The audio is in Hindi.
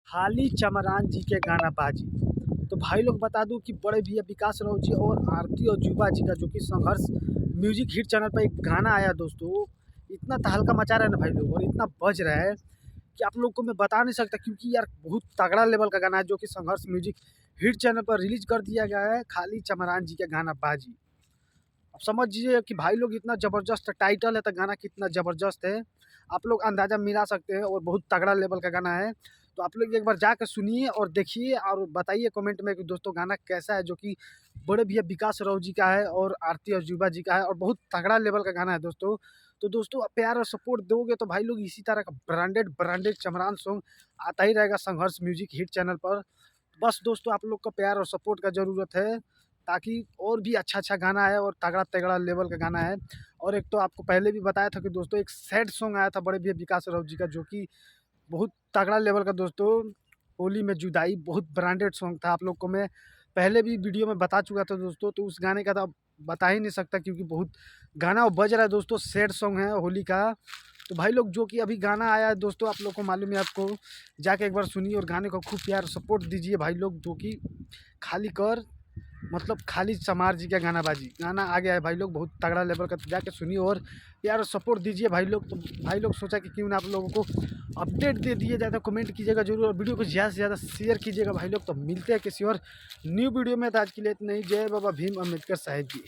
हाली चमरान जी के गाना बाजी। तो भाई लोग बता दूं कि बड़े भैया विकास राव जी और आरती और जुबा जी का जो कि संघर्ष म्यूजिक हिट चैनल पर एक गाना आया दोस्तों, इतना तहलका मचा रहा है ना भाई लोग, और इतना बज रहा है कि आप लोग को मैं बता नहीं सकता, क्योंकि यार बहुत तगड़ा लेवल का गाना है जो कि संघर्ष म्यूजिक हिट चैनल पर रिलीज कर दिया गया है। खाली चमरान जी के गाना बाजी, अब समझिए कि भाई लोग इतना ज़बरदस्त टाइटल है तो गाना कितना ज़बरदस्त है, आप लोग अंदाज़ा मिला सकते हैं, और बहुत तगड़ा लेवल का गाना है। तो आप लोग एक बार जाकर सुनिए और देखिए और बताइए कमेंट में कि दोस्तों गाना कैसा है, जो कि बड़े भैया विकास राव जी का है और आरती अजूबा जी का है, और बहुत तगड़ा लेवल का गाना है दोस्तों। तो दोस्तों प्यार और सपोर्ट दोगे तो भाई लोग इसी तरह का ब्रांडेड ब्रांडेड चमरान सॉन्ग आता ही रहेगा संघर्ष म्यूजिक हिट चैनल पर। बस दोस्तों आप लोग का प्यार और सपोर्ट का ज़रूरत है, ताकि और भी अच्छा-अच्छा गाना है और तगड़ा-तगड़ा लेवल का गाना है। और एक तो आपको पहले भी बताया था कि दोस्तों एक सैड सॉन्ग आया था बड़े भैया विकास राव जी का, जो कि बहुत तगड़ा लेवल का दोस्तों, होली में जुदाई, बहुत ब्रांडेड सॉन्ग था। आप लोग को मैं पहले भी वीडियो में बता चुका था दोस्तों, तो उस गाने का तो अब बता ही नहीं सकता, क्योंकि बहुत गाना वो बज रहा है दोस्तों, सैड सॉन्ग है होली का। तो भाई लोग जो कि अभी गाना आया है दोस्तों, आप लोग को मालूम है, आपको जाके एक बार सुनिए और गाने को खूब प्यार सपोर्ट दीजिए भाई लोग, जो कि खाली कर मतलब खाली चमार जी का गाना बाजी गाना आ गया है भाई लोग, बहुत तगड़ा लेवल का। तो जाके सुनिए और यार सपोर्ट दीजिए भाई लोग। तो भाई लोग सोचा कि क्यों ना आप लोगों को अपडेट दे दिए जाए, तो कमेंट कीजिएगा जरूर और वीडियो को ज़्यादा से ज़्यादा शेयर कीजिएगा भाई लोग। तो मिलते हैं किसी और न्यू वीडियो में, तो आज के लिए इतना ही। जय बाबा भीम अम्बेडकर साहिब जी।